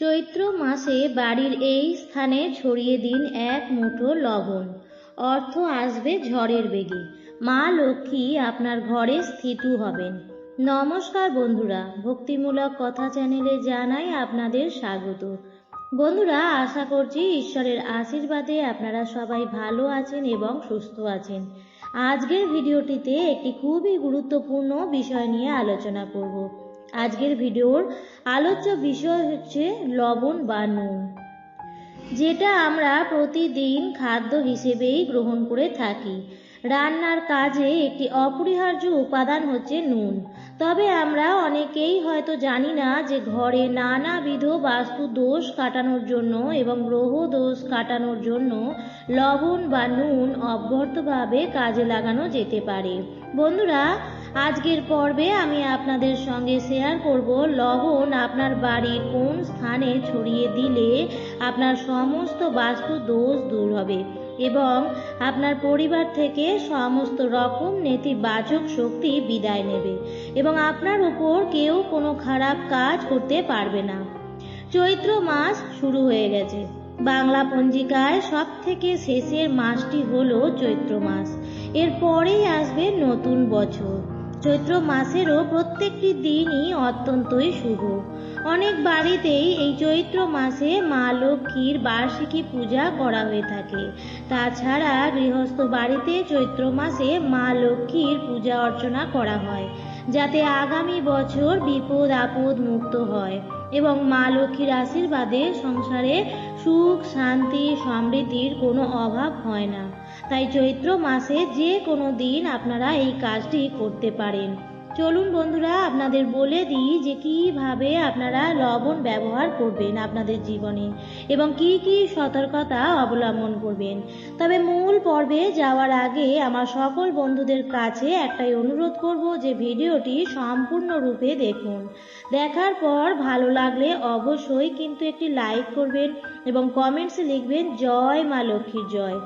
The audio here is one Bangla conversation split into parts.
চৈত্র মাসে বাড়ির এই স্থানে ছড়িয়ে দিন এক মুঠো লবণ। অর্থ আসবে ঝড়ের বেগে। মা লক্ষ্মী আপনার ঘরে স্থিত হবেন। নমস্কার বন্ধুরা, ভক্তিমূলক কথা চ্যানেলে জানাই আপনাদের স্বাগত। বন্ধুরা, আশা করছি ঈশ্বরের আশীর্বাদে আপনারা সবাই ভালো আছেন এবং সুস্থ আছেন। আজকের ভিডিওটিতে একটি খুবই গুরুত্বপূর্ণ বিষয় নিয়ে আলোচনা করব। আজকের ভিডিওর আলোচ্য বিষয় হচ্ছে লবণ বা নুন, যেটা আমরা প্রতিদিন খাদ্য হিসেবেই গ্রহণ করে থাকি। রান্নার কাজে একটি অপরিহার্য উপাদান হচ্ছে নুন। তবে আমরা অনেকেই হয়তো জানি না যে ঘরে নানাবিধ বাস্তু দোষ কাটানোর জন্য এবং গ্রহ দোষ কাটানোর জন্য লবণ বা নুন অব্যর্থভাবে কাজে লাগানো যেতে পারে। বন্ধুরা, আজকের পর্বে আমি আপনাদের সঙ্গে শেয়ার করব লবণ আপনার বাড়ির কোন স্থানে ছড়িয়ে দিলে আপনার সমস্ত বাস্তু দোষ দূর হবে এবং আপনার পরিবার থেকে সমস্ত রকম নেতিবাচক শক্তি বিদায় নেবে এবং আপনার উপর কেউ কোনো খারাপ কাজ করতে পারবে না। চৈত্র মাস শুরু হয়ে গেছে। বাংলা পঞ্জিকায় সব থেকে শেষের মাসটি হলো চৈত্র মাস। এর পরেই আসবে নতুন বছর। চৈত্র মাসেরও প্রত্যেকটি দিনই অত্যন্তই শুভ। অনেক বাড়িতেই এই চৈত্র মাসে মা লক্ষ্মীর বার্ষিকী পূজা করা হয়ে থাকে। তাছাড়া গৃহস্থ বাড়িতে চৈত্র মাসে মা লক্ষ্মীর পূজা অর্চনা করা হয়, যাতে আগামী বছর বিপদ আপদ মুক্ত হয় এবং মা লক্ষ্মীর আশীর্বাদে সংসারে সুখ শান্তি সমৃদ্ধির কোনো অভাব হয় না। তাই চৈত্র মাসে যে কোনো দিন আপনারা এই কাজটি করতে পারেন। চলুন বন্ধুরা, আপনাদের বলে দিই যে কিভাবে আপনারা লবণ ব্যবহার করবেন আপনাদের জীবনে এবং কি কি সতর্কতা অবলম্বন করবেন। তবে মূল পর্বে যাওয়ার আগে আমার সকল বন্ধুদের কাছে একটাই অনুরোধ করব যে ভিডিওটি সম্পূর্ণরূপে দেখুন। দেখার পর ভালো লাগলে অবশ্যই কিন্তু একটি লাইক করবেন এবং কমেন্টসে লিখবেন জয় মা লক্ষ্মীর জয়।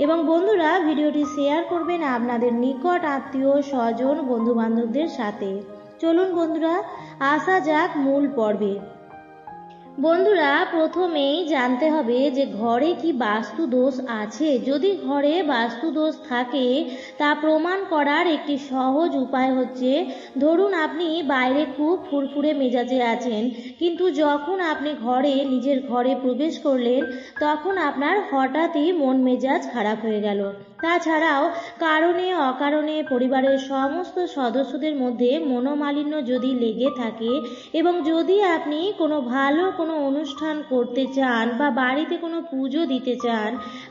এবং বন্ধুরা, ভিডিওটি শেয়ার করবেন আপনাদের নিকট আত্মীয় স্বজন বন্ধু বান্ধবদের সাথে। চলুন বন্ধুরা, আসা যাক মূল পর্বে। বন্ধুরা, প্রথমেই জানতে হবে যে ঘরে কি বাস্তু দোষ আছে। যদি ঘরে বাস্তু দোষ থাকে তা প্রমাণ করার একটি সহজ উপায় হচ্ছে, ধরুন আপনি বাইরে খুব ফুরফুরে মেজাজে আছেন, কিন্তু যখন আপনি নিজের ঘরে প্রবেশ করলেন তখন আপনার হঠাৎই মন মেজাজ খারাপ হয়ে গেল। তাছাড়াও কারণে অকারণে পরিবারের সমস্ত সদস্যদের মধ্যে মনোমালিন্য যদি লেগে থাকে এবং যদি আপনি কোনো ভালো কোনো অনুষ্ঠান করতে চান বা বাড়িতে কোনো পুজো দিতে চান,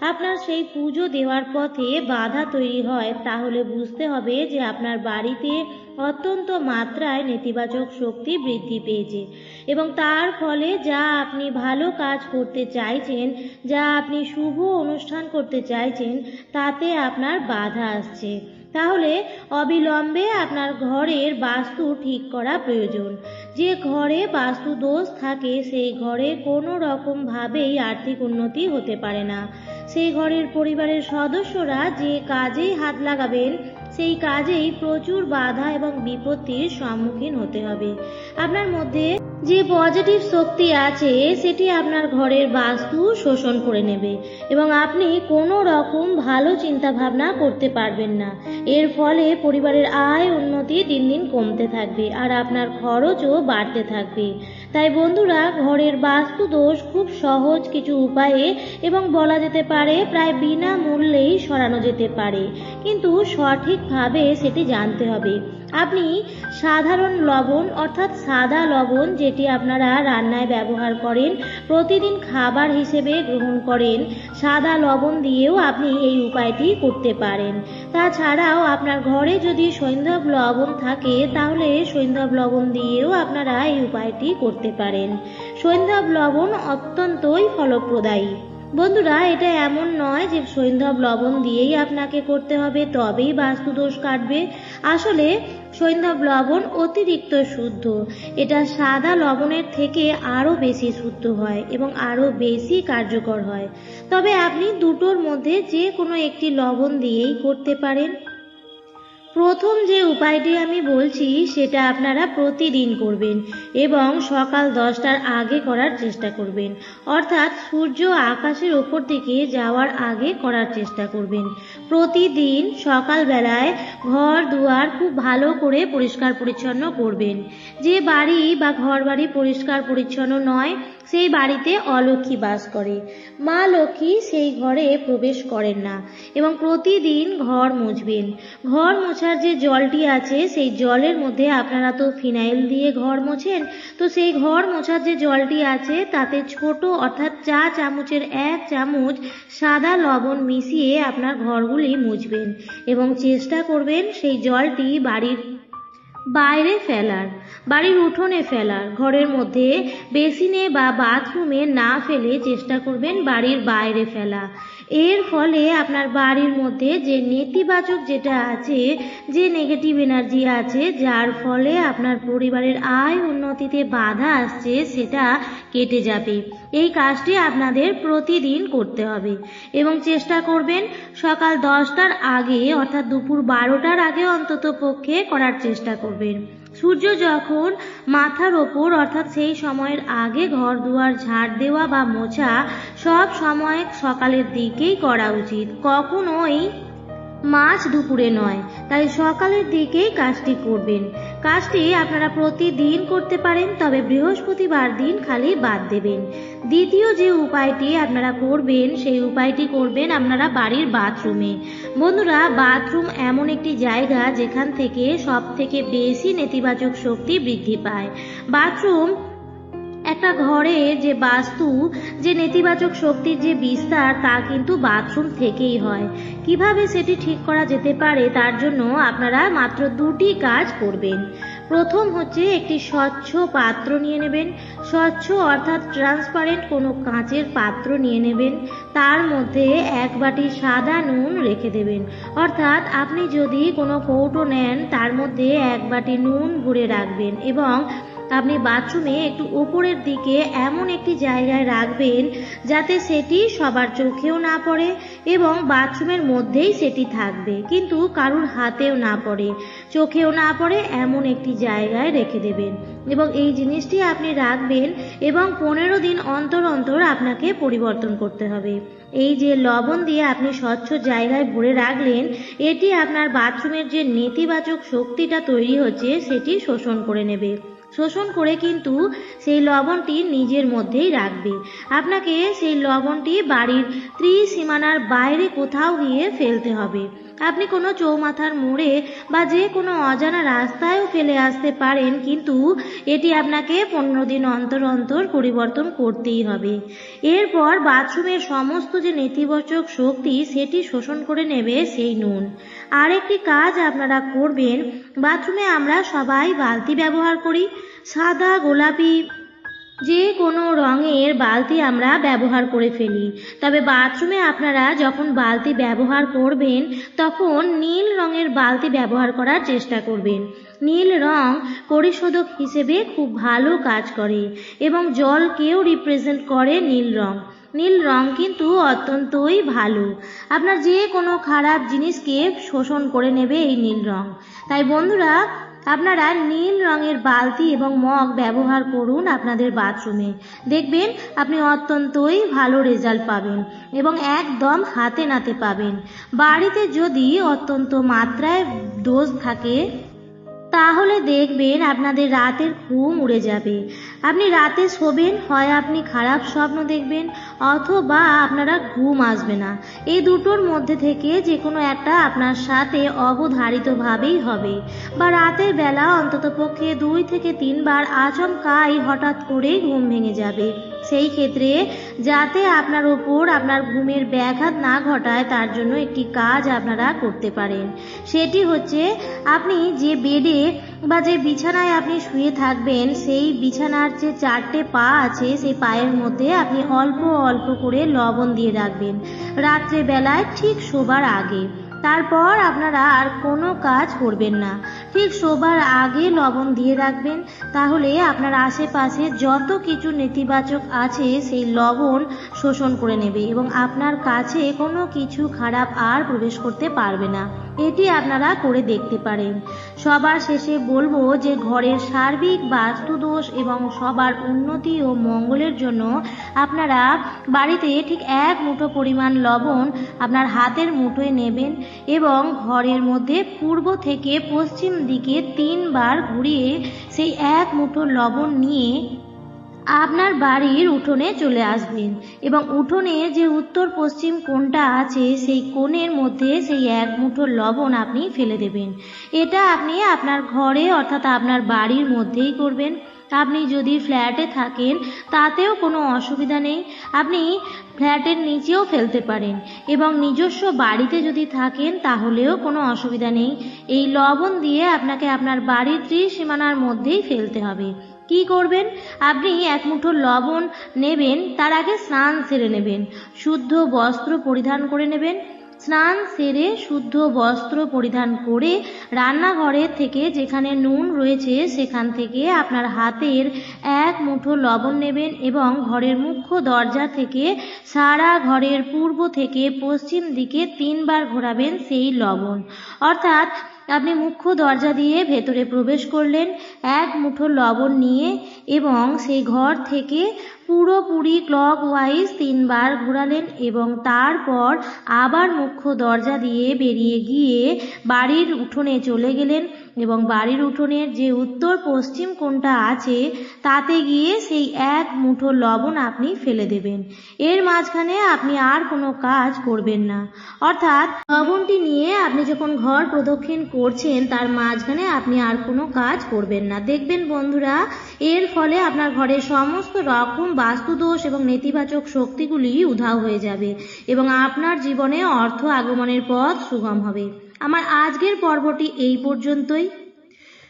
আপনার সেই পুজো দেওয়ার পথে বাধা তৈরি হয়, তাহলে বুঝতে হবে যে আপনার বাড়িতে অত্যন্ত মাত্রায় নেতিবাচক শক্তি বৃদ্ধি পেয়েছে এবং তার ফলে যা আপনি ভালো কাজ করতে চাইছেন, যা আপনি শুভ অনুষ্ঠান করতে চাইছেন, তাতে আপনার বাধা আসছে। তাহলে অবিলম্বে আপনার ঘরের বাস্তু ঠিক করা প্রয়োজন। যে ঘরে বাস্তু দোষ থাকে সেই ঘরে কোনো রকম ভাবেই আর্থিক উন্নতি হতে পারে না। সেই ঘরের পরিবারের সদস্যরা যে কাজেই হাত লাগাবেন সেই কাজেই প্রচুর বাধা এবং বিপত্তির সম্মুখীন হতে হবে। আপনার মধ্যে যে পজিটিভ শক্তি আছে সেটি আপনার ঘরের বাস্তু শোষণ করে নেবে এবং আপনি কোনো রকম ভালো চিন্তা ভাবনা করতে পারবেন না। এর ফলে পরিবারের আয় উন্নতি দিন দিন কমতে থাকবে আর আপনার খরচও বাড়তে থাকবে। তাই বন্ধুরা, ঘরের বাস্তু দোষ খুব সহজ কিছু উপায়ে এবং বলা যেতে পারে প্রায় বিনামূল্যেই সরানো যেতে পারে, কিন্তু সঠিকভাবে সেটি জানতে হবে। আপনি সাধারণ লবণ অর্থাৎ সাদা লবণ, যেটি আপনারা রান্নায় ব্যবহার করেন, প্রতিদিন খাবার হিসেবে গ্রহণ করেন, সাদা লবণ দিয়েও আপনি এই উপায়টি করতে পারেন। তাছাড়াও আপনার ঘরে যদি সৈন্ধব লবণ থাকে তাহলে সৈন্ধব লবণ দিয়েও আপনারা এই উপায়টি করতে পারেন। সৈন্ধব লবণ অত্যন্তই ফলপ্রদায়ী। বন্ধুরা, এটা এমন নয় যে সৈন্ধব লবণ দিয়েই আপনাকে করতে হবে তবেই বাস্তুদোষ কাটবে। আসলে সৈন্ধব লবণ অতিরিক্ত শুদ্ধ। এটা সাদা লবণের থেকে আরও বেশি শুদ্ধ হয় এবং আরও বেশি কার্যকর হয়। তবে আপনি দুটোর মধ্যে যে কোনো একটি লবণ দিয়েই করতে পারেন। প্রথম যে উপায়টি আমি বলছি সেটা আপনারা প্রতিদিন করবেন এবং সকাল 10টার আগে করার চেষ্টা করবেন, অর্থাৎ সূর্য আকাশের ওপর দিকে যাওয়ার আগে করার চেষ্টা করবেন। প্রতিদিন সকালবেলায় ঘর দুয়ার খুব ভালো করে পরিষ্কার পরিচ্ছন্ন করবেন। যে বাড়ি বা ঘর বাড়ি পরিষ্কার পরিচ্ছন্ন নয় সেই বাড়িতে অলক্ষ্মী বাস করে, মা লক্ষ্মী সেই ঘরে প্রবেশ করেন না। এবং প্রতিদিন ঘর মুছবেন। ঘর মোছার যে জলটি আছে সেই জলের মধ্যে আপনারা তো ফিনাইল দিয়ে ঘর মোছেন, তো সেই ঘর মোছার যে জলটি আছে তাতে ছোট অর্থাৎ চা চামচের 1 চামচ সাদা লবণ মিশিয়ে আপনার ঘরগুলি মুছবেন এবং চেষ্টা করবেন সেই জলটি বাড়ির বাইরে ফেলার, বাড়ির উঠোনে ফেলার, ঘরের মধ্যে বেসিনে বা বাথরুমে না ফেলে চেষ্টা করবেন বাড়ির বাইরে ফেলা। এর ফলে আপনার বাড়ির মধ্যে যে নেতিবাচক যেটা আছে, যে নেগেটিভ এনার্জি আছে, যার ফলে আপনার পরিবারের আয় উন্নতিতে বাধা আসছে, সেটা কেটে যাবে। এই কাজটি আপনাদের প্রতিদিন করতে হবে এবং চেষ্টা করবেন সকাল 10টার আগে অর্থাৎ দুপুর 12টার আগে অন্তত পক্ষে করার চেষ্টা করবেন। সূর্য যখন মাথার ওপর অর্থাৎ সেই সময়ের আগে ঘর দুয়ার ঝাড় দেওয়া বা মোছা সব সময় সকালের দিকেই করা উচিত, কখনোই মাঝ দুপুরে নয়। তাই সকালের দিকেই কাজটি করবেন। কাজটি আপনারা প্রতিদিন করতে পারেন, তবে বৃহস্পতিবার দিন খালি বাদ দেবেন। দ্বিতীয় যে উপায়টি আপনারা করবেন সেই উপায়টি করবেন আপনারা বাড়ির বাথরুমে। বন্ধুরা, বাথরুম এমন একটি জায়গা যেখান থেকে সব থেকে বেশি নেতিবাচক শক্তি বৃদ্ধি পায়। বাথরুম একটা ঘরের যে বাস্তু, যে নেতিবাচক শক্তির যে বিস্তার, তা কিন্তু বাথরুম থেকেই হয়। কিভাবে সেটি ঠিক করা যেতে পারে তার জন্য আপনারা মাত্র 2টি কাজ করবেন। প্রথম হচ্ছে একটি স্বচ্ছ পাত্র নিয়ে নেবেন। স্বচ্ছ অর্থাৎ ট্রান্সপারেন্ট কোনো কাঁচের পাত্র নিয়ে নেবেন। তার মধ্যে 1 বাটি সাদা নুন রেখে দেবেন। অর্থাৎ আপনি যদি কোনো কৌটো নেন তার মধ্যে 1 বাটি নুন ভরে রাখবেন এবং আপনি বাথরুমে একটু উপরের দিকে এমন একটি জায়গায় রাখবেন যাতে সেটি সবার চোখেও না পড়ে এবং বাথরুমের মধ্যেই সেটি থাকবে, কিন্তু কারুর হাতেও না পড়ে, চোখেও না পড়ে, এমন একটি জায়গায় রেখে দেবেন এবং এই জিনিসটি আপনি রাখবেন এবং 15 দিন অন্তর অন্তর আপনাকে পরিবর্তন করতে হবে। এই যে লবণ দিয়ে আপনি স্বচ্ছ জায়গায় ভরে রাখলেন, এটি আপনার বাথরুমের যে নেতিবাচক শক্তিটা তৈরি হচ্ছে সেটি শোষণ করে নেবে। শোষণ করে কিন্তু সেই লবণটি নিজের মধ্যেই রাখবে। আপনাকে সেই লবণটি বাড়ির ত্রিসীমানার বাইরে কোথাও গিয়ে ফেলতে হবে। আপনি কোনো চৌমাথার মোড়ে বা যে কোনো অজানা রাস্তায়ও ফেলে আসতে পারেন, কিন্তু এটি আপনাকে 15 দিন অন্তর অন্তর পরিবর্তন করতেই হবে। এরপর বাথরুমের সমস্ত যে নেতিবাচক শক্তি সেটি শোষণ করে নেবে সেই নুন। আরেকটি কাজ আপনারা করবেন, বাথরুমে আমরা সবাই বালতি ব্যবহার করি, সাদা, গোলাপি, যে কোনো রঙের বালতি আমরা ব্যবহার করে ফেলি। তবে বাথরুমে আপনারা যখন বালতি ব্যবহার করবেন তখন নীল রঙের বালতি ব্যবহার করার চেষ্টা করবেন। নীল রং পরিশোধক হিসেবে খুব ভালো কাজ করে এবং জলকেও রিপ্রেজেন্ট করে নীল রং। নীল রং কিন্তু অত্যন্তই ভালো, আপনার যে কোনো খারাপ জিনিসকে শোষণ করে নেবে এই নীল রং। তাই বন্ধুরা, আপনারা নীল রঙের বালতি এবং মগ ব্যবহার করুন আপনাদের বাথরুমে। দেখবেন আপনি অত্যন্তই ভালো রেজাল্ট পাবেন এবং একদম হাতে নাতে পাবেন। বাড়িতে যদি অত্যন্ত মাত্রায় ডোজ থাকে তাহলে দেখবেন আপনাদের রাতের ঘুম উড়ে যাবে। আপনি রাতে শোবেন, হয় আপনি খারাপ স্বপ্ন দেখবেন অথবা আপনারা ঘুম আসবে না। এই দুটোর মধ্যে থেকে যে কোনো একটা আপনার সাথে অবধারিতভাবেই হবে, বা রাতের বেলা অন্ততপক্ষে 2 থেকে 3 বার আচমকাই হঠাৎ করেই ঘুম ভেঙে যাবে। সেই ক্ষেত্রে যাতে আপনার ওপর আপনার ঘুমের ব্যাঘাত না ঘটায় তার জন্য একটি কাজ আপনারা করতে পারেন। সেটি হচ্ছে, আপনি যে বেডে বা যে বিছানায় আপনি শুয়ে থাকবেন সেই বিছানার যে 4টে পা আছে সেই পায়ের মধ্যে আপনি অল্প অল্প করে লবণ দিয়ে রাখবেন রাত্রে বেলায় ঠিক শোবার আগে। তারপর আপনারা আর কোনো কাজ করবেন না, ঠিক শোবার আগে লবণ দিয়ে রাখবেন। তাহলে আপনার আশেপাশে যত কিছু নেতিবাচক আছে সেই লবণ শোষণ করে নেবে এবং আপনার কাছে কোনো কিছু খারাপ আর প্রবেশ করতে পারবে না। এটি আপনারা করে দেখতে পারেন। সবার শেষে বলবো যে ঘরের সার্বিক বাস্তুদোষ এবং সবার উন্নতি ও মঙ্গলের জন্য আপনারা বাড়িতে ঠিক 1 মুঠো পরিমাণ লবণ আপনার হাতের মুঠোয় নেবেন এবং ঘরের মধ্যে পূর্ব থেকে পশ্চিম দিকে 3 বার ঘুরিয়ে সেই 1 মুঠো লবণ নিয়ে আপনার বাড়ির উঠোনে চলে আসবেন এবং উঠোনের যে উত্তর পশ্চিম কোণটা আছে সেই কোণের মধ্যে সেই 1 মুঠো লবণ আপনি ফেলে দেবেন। এটা আপনি আপনার ঘরে অর্থাৎ আপনার বাড়ির মধ্যেই করবেন। আপনি যদি ফ্ল্যাটে থাকেন তাতেও কোনো অসুবিধা নেই, আপনি ফ্ল্যাটের নিচেও ফেলতে পারেন এবং নিজস্ব বাড়িতে যদি থাকেন তাহলেও কোনো অসুবিধা নেই। এই লবণ দিয়ে আপনাকে আপনার বাড়ির ত্রিসীমানার মধ্যেই ফেলতে হবে। কি করবেন, আপনি 1 মুঠো লবণ নেবেন, তার আগে স্নান সেরে নেবেন, শুদ্ধ বস্ত্র পরিধান করে নেবেন। স্নান সেরে শুদ্ধ বস্ত্র পরিধান করে রান্নাঘরে থেকে যেখানে নুন রয়েছে সেখান থেকে আপনার হাতের 1 মুঠো লবণ নেবেন এবং ঘরের মুখ্য দরজা থেকে সারা ঘরের পূর্ব থেকে পশ্চিম দিকে 3 বার ঘোরাবেন সেই লবণ। অর্থাৎ আপনি মুখ্য দরজা দিয়ে ভেতরে প্রবেশ করলেন 1 মুঠো লবণ নিয়ে এবং সেই ঘর থেকে পুরোপুরি ক্লকওয়াইজ 3 বার ঘোরালেন এবং তারপর আবার মুখ্য দরজা দিয়ে বেরিয়ে গিয়ে বাড়ির উঠোনে চলে গেলেন এবং বাড়ির উঠোনের যে উত্তর পশ্চিম কোণটা আছে তাতে গিয়ে সেই 1 মুঠো লবণ আপনি ফেলে দেবেন। এর মাঝখানে আপনি আর কোনো কাজ করবেন না। অর্থাৎ লবণটি নিয়ে আপনি যখন ঘর প্রদক্ষিণ করছেন তার মাঝখানে আপনি আর কোনো কাজ করবেন না। দেখবেন বন্ধুরা, এর ফলে আপনার ঘরের সমস্ত রকম বাস্তুদোষ এবং নেতিবাচক শক্তিগুলি উধাও হয়ে যাবে এবং আপনার জীবনে অর্থ আগমনের পথ সুগম হবে। আমার আজকের পর্বটি এই পর্যন্তই।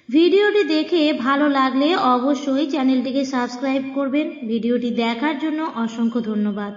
ভিডিওটি দেখে ভালো লাগলে অবশ্যই চ্যানেলটিকে সাবস্ক্রাইব করবেন। ভিডিওটি দেখার জন্য অসংখ্য ধন্যবাদ।